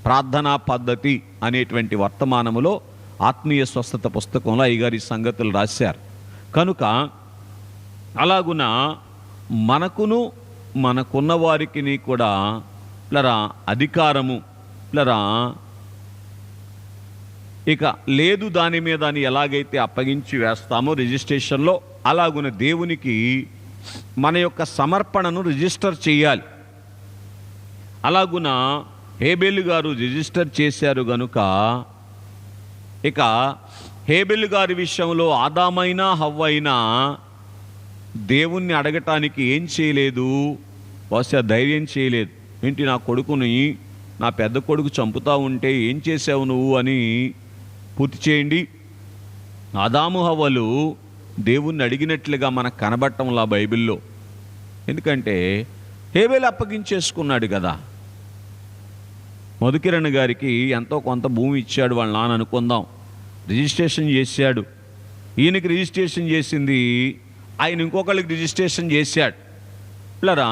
ప్రార్థనా పద్ధతి అనేటువంటి వర్తమానములో ఆత్మీయ స్వస్థత పుస్తకంలో అయ్యగారి సంగతులు రాశారు. కనుక అలాగున మనకును మనకున్న వారికి కూడా పిల్లరా అధికారము పిల్లరా ఇక లేదు దాని మీద అని ఎలాగైతే అప్పగించి వేస్తామో రిజిస్ట్రేషన్లో, అలాగున దేవునికి మన యొక్క సమర్పణను రిజిస్టర్ చేయాలి. అలాగున హేబెలు గారు రిజిస్టర్ చేశారు గనుక ఇక హేబెలు గారి విషయంలో ఆదామైనా హవ్వైనా దేవుణ్ణి అడగటానికి ఏం చేయలేదు? బహుశా ధైర్యం చేయలేదు. ఏంటి, నా కొడుకుని నా పెద్ద కొడుకు చంపుతా ఉంటే ఏం చేసావు నువ్వు అని. పూర్తి చేయండి. ఆదాము హవ్వలు దేవుణ్ణి అడిగినట్లుగా మనకు కనబడటంలా బైబిల్లో. ఎందుకంటే హేబెలు అప్పగించేసుకున్నాడు కదా. మధుకిరణ్ గారికి ఎంతో కొంత భూమి ఇచ్చాడు వాళ్ళ నాన్న అనుకుందాం, రిజిస్ట్రేషన్ చేశాడు. ఈయనకి రిజిస్ట్రేషన్ చేసింది ఆయన ఇంకొకళ్ళకి రిజిస్ట్రేషన్ చేశాడు. పిల్లరా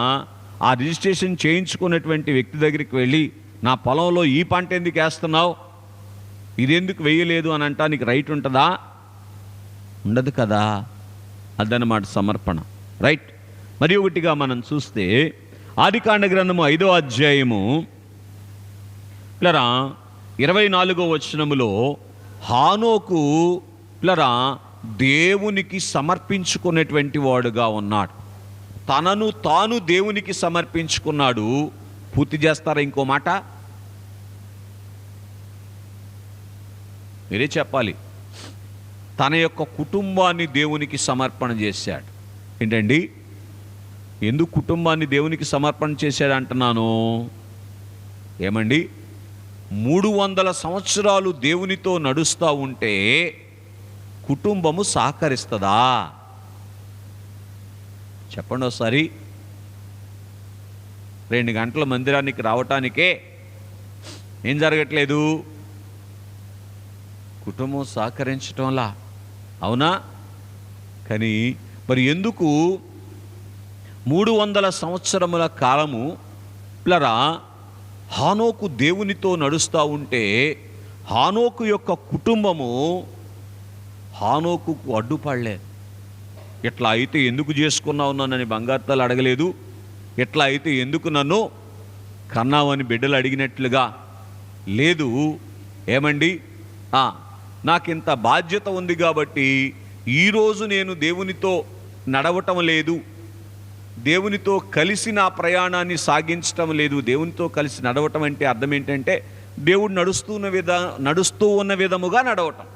ఆ రిజిస్ట్రేషన్ చేయించుకున్నటువంటి వ్యక్తి దగ్గరికి వెళ్ళి, నా పొలంలో ఈ పంట ఎందుకు వేస్తున్నావు, ఇదెందుకు వేయలేదు అని అంటానికి రైట్ ఉంటుందా? ఉండదు కదా. అదన్నమాట సమర్పణ. రైట్. మరి ఒకటిగా మనం చూస్తే ఆదికాండ గ్రంథము 5వ అధ్యాయము పిల్లరా 24వ వచనములో హానోకు పిల్లరా దేవునికి సమర్పించుకునేటువంటి వాడుగా ఉన్నాడు. తనను తాను దేవునికి సమర్పించుకున్నాడు. పూర్తి చేస్తారా ఇంకో మాట? మీరే చెప్పాలి. తన యొక్క కుటుంబాన్ని దేవునికి సమర్పణ చేశాడు. ఏంటండి, ఎందుకు కుటుంబాన్ని దేవునికి సమర్పణ చేశాడు అంటున్నాను? ఏమండి, 300 సంవత్సరాలు దేవునితో నడుస్తూ ఉంటే కుటుంబము సహకరిస్తుందా? చెప్పండి ఒకసారి. 2 గంటల మందిరానికి రావటానికే ఏం జరగట్లేదు? కుటుంబం సహకరించటంలా, అవునా? కానీ మరి ఎందుకు 300 సంవత్సరముల కాలము పిల్లరా హానోకు దేవునితో నడుస్తూ ఉంటే హానోకు యొక్క కుటుంబము హానోకుకు అడ్డుపడలేదు. ఇట్లా అయితే ఎందుకు చేసుకున్నావు నన్ను బంగారుతలు అడగలేదు, ఇట్లా అయితే ఎందుకు నన్ను కన్నావని బిడ్డలు అడిగినట్లుగా లేదు. ఏమండి, నాకింత బాధ్యత ఉంది కాబట్టి ఈరోజు నేను దేవునితో నడవటం లేదు, దేవునితో కలిసి నా ప్రయాణాన్ని సాగించటం లేదు. దేవునితో కలిసి నడవటం అంటే అర్థం ఏంటంటే దేవుడు నడుస్తూ ఉన్న విధముగా నడవటం.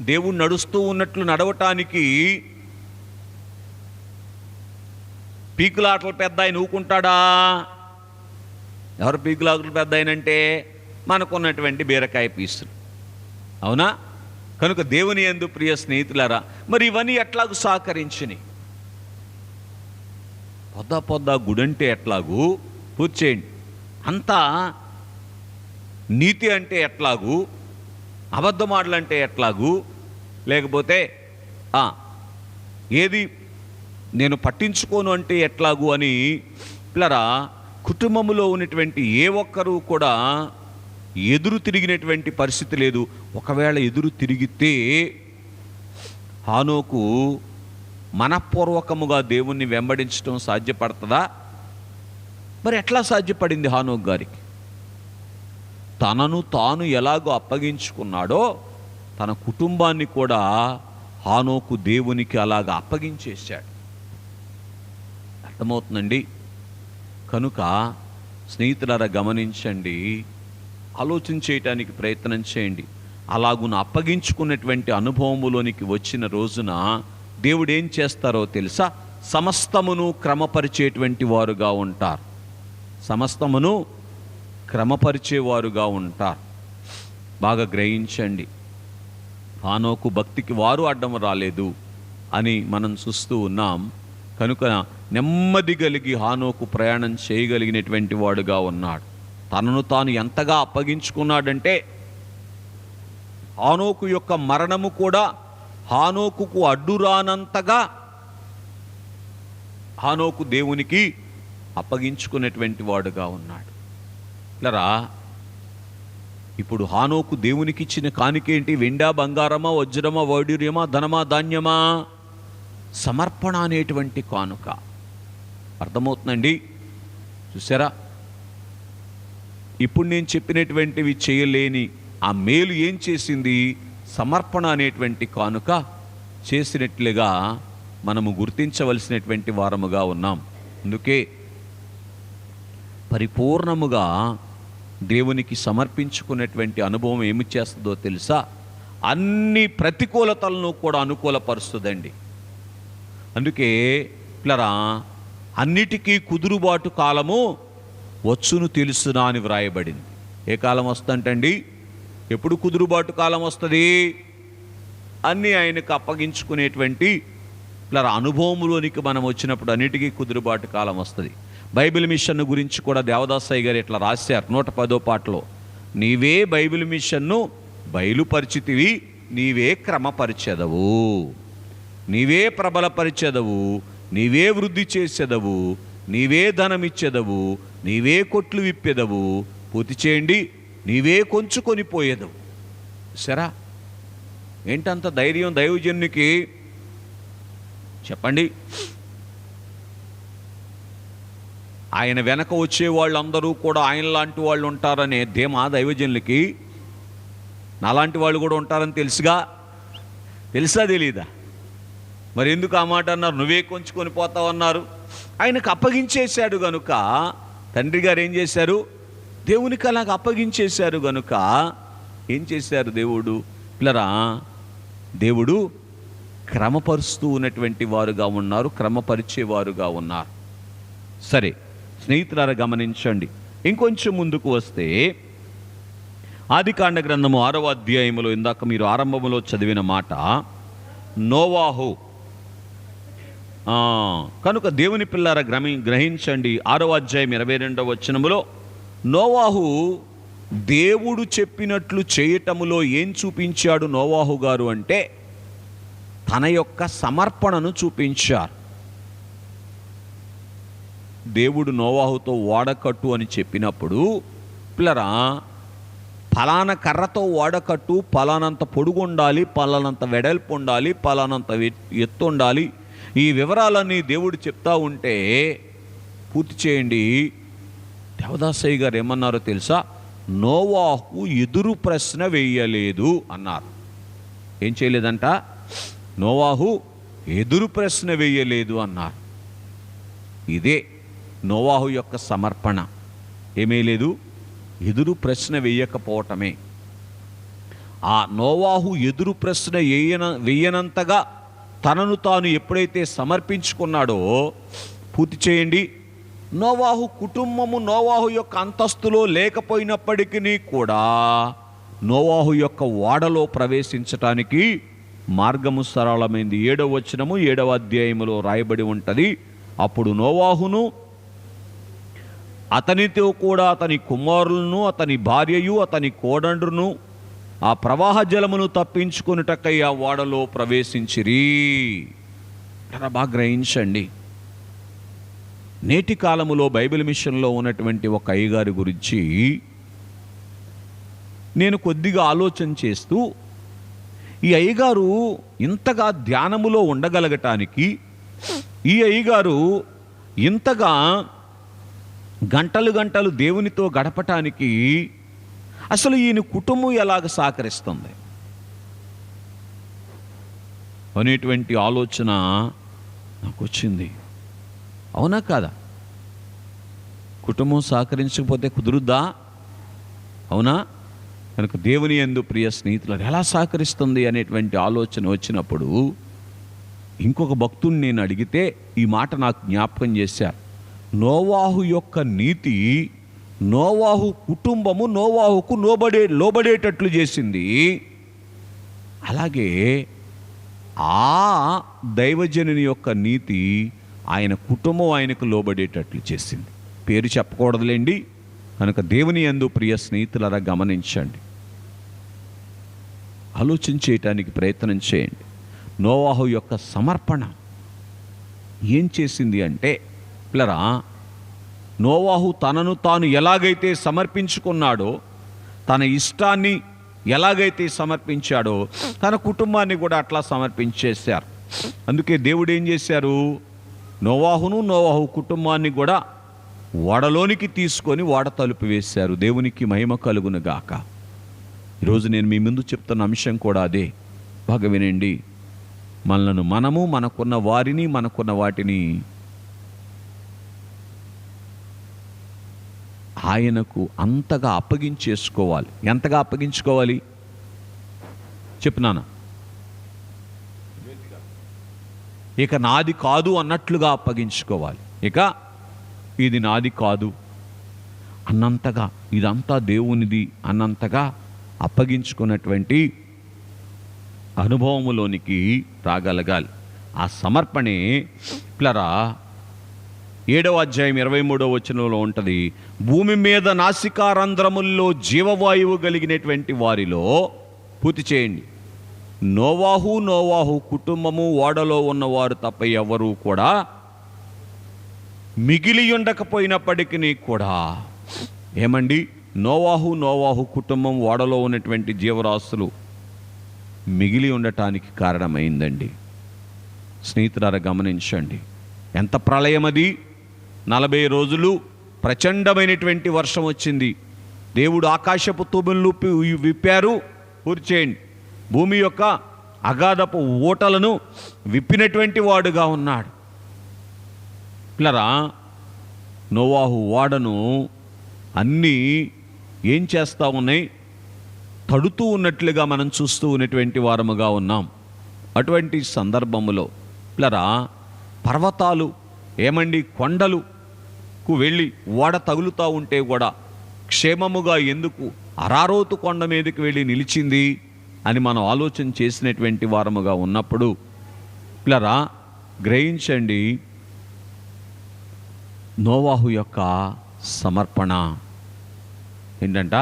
దేవుడు నడుస్తూ ఉన్నట్లు నడవటానికి పీకులాటలు పెద్ద ఆయన ఊకుంటాడా? ఎవరు పీకులాటలు పెద్ద ఆయనంటే మనకున్నటువంటి బీరకాయ పీసులు, అవునా? కనుక దేవుని యందు ప్రియ స్నేహితులారా, మరి ఇవన్నీ ఎట్లాగూ సహకరించినాయి? పొద్దా గుడంటే ఎట్లాగూ పూర్తి చేయండి, అంతా నీతి అంటే ఎట్లాగూ, అబద్ధమాటలంటే ఎట్లాగూ, లేకపోతే ఏది నేను పట్టించుకోను అంటే ఎట్లాగూ అని పిల్లరా, కుటుంబంలో ఉన్నటువంటి ఏ ఒక్కరూ కూడా ఎదురు తిరిగినటువంటి పరిస్థితి లేదు. ఒకవేళ ఎదురు తిరిగితే హానోకు మనఃపూర్వకముగా దేవుణ్ణి వెంబడించడం సాధ్యపడుతుందా? మరి ఎట్లా సాధ్యపడింది హానోకు గారికి? తనను తాను ఎలాగో అప్పగించుకున్నాడో తన కుటుంబాన్ని కూడా హానోకు దేవునికి అలాగ అప్పగించేశాడు. అర్థమవుతుందండి? కనుక స్నేహితులారా, గమనించండి, ఆలోచన చేయటానికి ప్రయత్నం చేయండి. అలాగున అప్పగించుకున్నటువంటి అనుభవములోనికి వచ్చిన రోజున దేవుడు ఏం చేస్తారో తెలుసా? సమస్తమును క్రమపరిచేటువంటి వారుగా ఉంటారు. సమస్తమును క్రమపరిచేవారుగా ఉంటారు. బాగా గ్రహించండి. హానోకు భక్తికి వారు అడ్డం రాలేదు అని మనం చూస్తూ ఉన్నాం. కనుక నెమ్మది కలిగి హానోకు ప్రయాణం చేయగలిగినటువంటి వాడుగా ఉన్నాడు. తనను తాను ఎంతగా అప్పగించుకున్నాడంటే హానోకు యొక్క మరణము కూడా హానోకుకు అడ్డురానంతగా హానోకు దేవునికి అప్పగించుకునేటువంటి వాడుగా ఉన్నాడు. ఇట్లరా, ఇప్పుడు హానోకు దేవునికి ఇచ్చిన కానికేంటి? వెండా, బంగారమా, వజ్రమా, వైడూర్యమా, ధనమా, ధాన్యమా? సమర్పణ అనేటువంటి కానుక. అర్థమవుతుందండి? చూసారా? ఇప్పుడు నేను చెప్పినటువంటివి చేయలేని ఆ మేలు ఏం చేసింది? సమర్పణ అనేటువంటి కానుక చేసినట్లుగా మనము గుర్తించవలసినటువంటి వారముగా ఉన్నాం. అందుకే పరిపూర్ణముగా దేవునికి సమర్పించుకునేటువంటి అనుభవం ఏమి చేస్తుందో తెలుసా? అన్ని ప్రతికూలతలను కూడా అనుకూలపరుస్తుందండి. అందుకే పిల్లరా, అన్నిటికీ కుదురుబాటు కాలము వచ్చును తెలుసునా అని వ్రాయబడింది. ఏ కాలం వస్తుందంటండి? ఎప్పుడు కుదురుబాటు కాలం వస్తుంది? అన్నీ ఆయనకు అప్పగించుకునేటువంటి పిల్లల అనుభవములోనికి మనం వచ్చినప్పుడు అన్నిటికీ కుదురుబాటు కాలం వస్తుంది. బైబిల్ మిషన్ గురించి కూడా దేవదాసయ్య గారు ఇట్లా రాశారు 110వ పాటలో. నీవే బైబిల్ మిషన్ను బయలుపరిచితివి, నీవే క్రమపరిచెదవు, నీవే ప్రబలపరిచెదవు, నీవే వృద్ధి చేసేదవు, నీవే ధనమిచ్చేదవు, నీవే కొట్లు విప్పేదవు, పూర్తి చేయండి, నీవే కొంచుకొని పోయేదవు. సరా, ఏంటంత ధైర్యం దైవజనునికి? చెప్పండి. ఆయన వెనక వచ్చే వాళ్ళందరూ కూడా ఆయన లాంటి వాళ్ళు ఉంటారనే ధీమా దైవజనులకి. నాలాంటి వాళ్ళు కూడా ఉంటారని తెలుసా తెలీదా? మరి ఎందుకు ఆ మాట అన్నారు? నువ్వే కొంచుకొని పోతావన్నారు. ఆయనకు అప్పగించేశాడు గనుక తండ్రి గారు ఏం చేశారు? దేవునికి అలాగ అప్పగించేశారు గనుక ఏం చేశారు దేవుడు? పిల్లరా, దేవుడు క్రమపరుస్తూ ఉన్నటువంటి వారుగా ఉన్నారు, క్రమపరిచేవారుగా ఉన్నారు. సరే స్నేహితులారా, గమనించండి. ఇంకొంచెం ముందుకు వస్తే ఆదికాండ గ్రంథము 6వ అధ్యాయములో ఇందాక మీరు ఆరంభంలో చదివిన మాట నోవాహు. కనుక దేవుని పిల్లారా గ్రహించండి. 6వ అధ్యాయం 22వ వచనములో నోవాహు దేవుడు చెప్పినట్లు చేయటములో ఏం చూపించాడు నోవాహు గారు అంటే తన యొక్క సమర్పణను చూపించారు. దేవుడు నోవాహుతో ఓడకట్టు అని చెప్పినప్పుడు పిల్లరా, ఫలానా కర్రతో ఓడకట్టు, ఫలానంత పొడుగు ఉండాలి, ఫలానంత వెడల్పు ఉండాలి, ఫలానంత ఎత్తు ఉండాలి, ఈ వివరాలన్నీ దేవుడు చెప్తా ఉంటే పూర్తి చేయండి. దేవదాసయ్య గారు ఏమన్నారో తెలుసా? నోవాహు ఎదురు ప్రశ్న వేయలేదు అన్నారు. ఏం చేయలేదంట? నోవాహు ఎదురు ప్రశ్న వేయలేదు అన్నారు. ఇదే నోవాహు యొక్క సమర్పణ. ఏమీ లేదు, ఎదురు ప్రశ్న వేయకపోవటమే. ఆ నోవాహు ఎదురు ప్రశ్న వేయనంతగా తనను తాను ఎప్పుడైతే సమర్పించుకున్నాడో, పూర్తి చేయండి, నోవాహు కుటుంబము నోవాహు యొక్క అంతస్తులో లేకపోయినప్పటికీ కూడా నోవాహు యొక్క ఓడలో ప్రవేశించటానికి మార్గము సరళమైంది. 7వ వచనము 7వ అధ్యాయములో రాయబడి ఉంటుంది. అప్పుడు నోవాహును అతనితో కూడా అతని కుమారులను అతని భార్యయు అతని కోడండ్రును ఆ ప్రవాహ జలమును తప్పించుకొనుటకై ఆ ఓడలో ప్రవేశించిరి. బాగా గ్రహించండి. నేటి కాలములో బైబిల్ మిషన్లో ఉన్నటువంటి ఒక అయ్యగారి గురించి నేను కొద్దిగా ఆలోచన చేస్తూ, ఈ అయ్యగారు ఇంతగా ధ్యానములో ఉండగలగటానికి, ఈ అయ్యగారు ఇంతగా గంటలు గంటలు దేవునితో గడపటానికి అసలు ఈయన కుటుంబం ఎలాగ సహకరిస్తుంది అనేటువంటి ఆలోచన నాకు వచ్చింది. అవునా కాదా? కుటుంబం సహకరించకపోతే కుదురుద్దా? అవునా? కనుక దేవుని యందు ప్రియ స్నేహితులు ఎలా సహకరిస్తుంది అనేటువంటి ఆలోచన వచ్చినప్పుడు ఇంకొక భక్తుడిని నేను అడిగితే ఈ మాట నాకు జ్ఞాపకం చేశారు. నోవాహు యొక్క నీతి నోవాహు కుటుంబము నోవాహుకు లోబడేటట్లు చేసింది. అలాగే ఆ దైవజనుని యొక్క నీతి ఆయన కుటుంబం ఆయనకు లోబడేటట్లు చేసింది. పేరు చెప్పకూడదులేండి. కనుక దేవుని యందు ప్రియ స్నేహితులరా గమనించండి, ఆలోచన చేయటానికి ప్రయత్నం చేయండి. నోవాహు యొక్క సమర్పణ ఏం చేసింది అంటే, పిల్లరా, నోవాహు తనను తాను ఎలాగైతే సమర్పించుకున్నాడో, తన ఇష్టాన్ని ఎలాగైతే సమర్పించాడో తన కుటుంబాన్ని కూడా అట్లా సమర్పించేశారు. అందుకే దేవుడు ఏం చేశారు, నోవాహు కుటుంబాన్ని కూడా ఓడలోనికి తీసుకొని ఓడ తలుపు వేశారు. దేవునికి మహిమ కలుగును గాక. ఈరోజు నేను మీ ముందు చెప్తున్న అంశం కూడా అదే. బాగా వినండి. మనము మనకున్న వారిని మనకున్న వాటిని ఆయనకు అంతగా అప్పగించేసుకోవాలి. ఎంతగా అప్పగించుకోవాలి చెప్పునానా? ఇక నాది కాదు అన్నట్లుగా అప్పగించుకోవాలి. ఇక ఇది నాది కాదు అన్నంతగా, ఇదంతా దేవునిది అన్నంతగా అప్పగించుకున్నటువంటి అనుభవములోనికి రాగలగాలి. ఆ సమర్పణే పిల్లరా 7వ అధ్యాయం 23వ వచనంలో ఉంటుంది. భూమి మీద నాసికారంధ్రముల్లో జీవవాయువు కలిగినటువంటి వారిలో, పూర్తి చేయండి, నోవాహు కుటుంబము ఓడలో ఉన్నవారు తప్ప ఎవరు కూడా మిగిలి ఉండకపోయినప్పటికీ కూడా ఏమండి, నోవాహు కుటుంబం ఓడలో ఉన్నటువంటి జీవరాశులు మిగిలి ఉండటానికి కారణమైందండి. స్నేహితులారా గమనించండి, ఎంత ప్రళయం అది! 40 రోజులు ప్రచండమైనటువంటి వర్షం వచ్చింది. దేవుడు ఆకాశపు తూములను విప్పారు. పూర్తి చేయండి. భూమి యొక్క అగాధపు ఊటలను విప్పినటువంటి వాడుగా ఉన్నాడు. పిల్లరా, నోవాహు ఓడను అన్నీ ఏం చేస్తూ ఉన్నాయి? తడుతూ ఉన్నట్లుగా మనం చూస్తూ ఉన్నటువంటి వారముగా ఉన్నాం. అటువంటి సందర్భములో పిల్లరా, పర్వతాలు ఏమండి కొండలకు వెళ్ళి ఓడ తగులుతూ ఉంటే కూడా క్షేమముగా ఎందుకు అరారోతు కొండ మీదకి వెళ్ళి నిలిచింది అని మనం ఆలోచన చేసినటువంటి వారముగా ఉన్నప్పుడు పిల్లరా గ్రహించండి, నోవాహు యొక్క సమర్పణ ఏంటంట,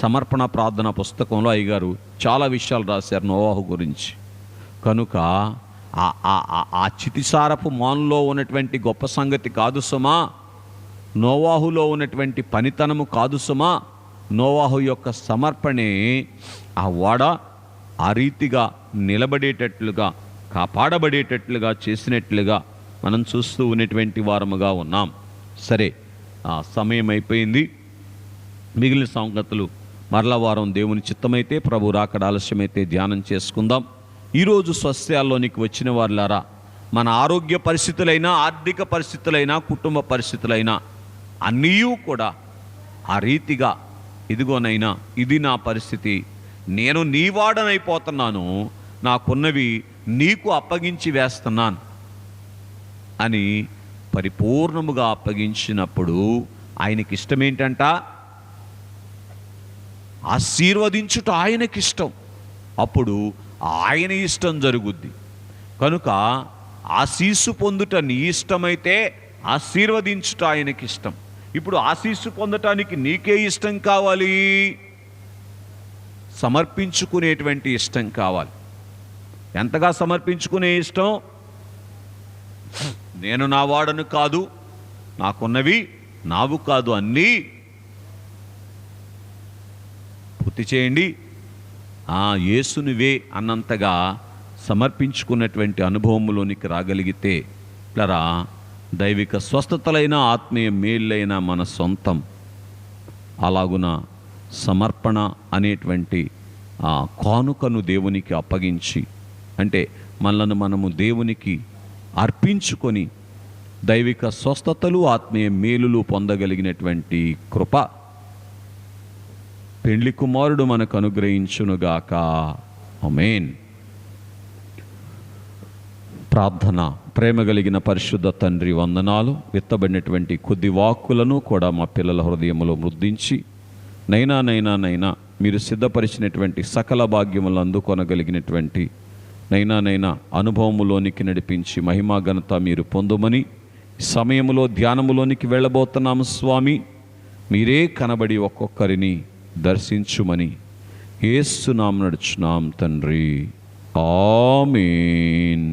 సమర్పణ ప్రార్థన పుస్తకంలో అయ్యగారు చాలా విషయాలు రాశారు నోవాహు గురించి. కనుక ఆ చితిసారపు మానులో ఉన్నటువంటి గొప్ప సంగతి కాదు సుమా, నోవాహులో ఉన్నటువంటి పనితనము కాదు సుమా, నోవాహు యొక్క సమర్పణే ఆ ఓడ ఆ రీతిగా నిలబడేటట్లుగా కాపాడబడేటట్లుగా చేసినట్లుగా మనం చూస్తూ ఉన్నటువంటి వారముగా ఉన్నాం. సరే, ఆ సమయం అయిపోయింది. మిగిలిన సంగతులు మరల వారం దేవుని చిత్తమైతే, ప్రభు రాకడ ఆలస్యమైతే ధ్యానం చేసుకుందాం. ఈరోజు స్వస్థ్యాల్లోనికి వచ్చిన వారులారా, మన ఆరోగ్య పరిస్థితులైనా, ఆర్థిక పరిస్థితులైనా, కుటుంబ పరిస్థితులైనా అన్నీ కూడా ఆ రీతిగా ఇదిగోనైనా ఇది నా పరిస్థితి, నేను నీ వాడనైపోతున్నాను, నాకున్నవి నీకు అప్పగించి వేస్తున్నాను అని పరిపూర్ణముగా అప్పగించినప్పుడు ఆయనకి ఇష్టమేంటంట? ఆశీర్వదించుట ఆయనకిష్టం. అప్పుడు ఆయన ఇష్టం జరుగుద్ది. కనుక ఆశీస్సు పొందుట నీ ఇష్టమైతే ఆశీర్వదించుట ఆయనకిష్టం. ఇప్పుడు ఆశీస్సు పొందటానికి నీకే ఇష్టం కావాలి, సమర్పించుకునేటువంటి ఇష్టం కావాలి. ఎంతగా సమర్పించుకునే ఇష్టం? నేను నా వాడను కాదు, నాకున్నవి నావు కాదు, అన్నీ పూర్తి చేయండి, యేసునివే అన్నంతగా సమర్పించుకున్నటువంటి అనుభవంలోనికి రాగలిగితే లరా దైవిక స్వస్థతలైన ఆత్మీయ మేళ్ళైన మన సొంతం. అలాగున సమర్పణ అనేటువంటి కానుకను దేవునికి అప్పగించి, అంటే మనలను మనము దేవునికి అర్పించుకొని దైవిక స్వస్థతలు ఆత్మీయ మేలులు పొందగలిగినటువంటి కృప పెండ్లి కుమారుడు మనకు అనుగ్రహించునుగాక. ఆమేన్. ప్రార్థన. ప్రేమ కలిగిన పరిశుద్ధ తండ్రి, వందనాలు. విత్తబడినటువంటి కొద్ది వాక్కులను కూడా మా పిల్లల హృదయంలో ముద్రించి నైనా మీరు సిద్ధపరిచినటువంటి సకల భాగ్యములు అందుకొనగలిగినటువంటి నైనా అనుభవములోనికి నడిపించి మహిమా ఘనత మీరు పొందుమని సమయములో ధ్యానములోనికి వెళ్ళబోతున్నాము స్వామి. మీరే కనబడి ఒక్కొక్కరిని దర్శించుమని యేసు నామమున నడుచున్నాం తండ్రి. ఆమేన్.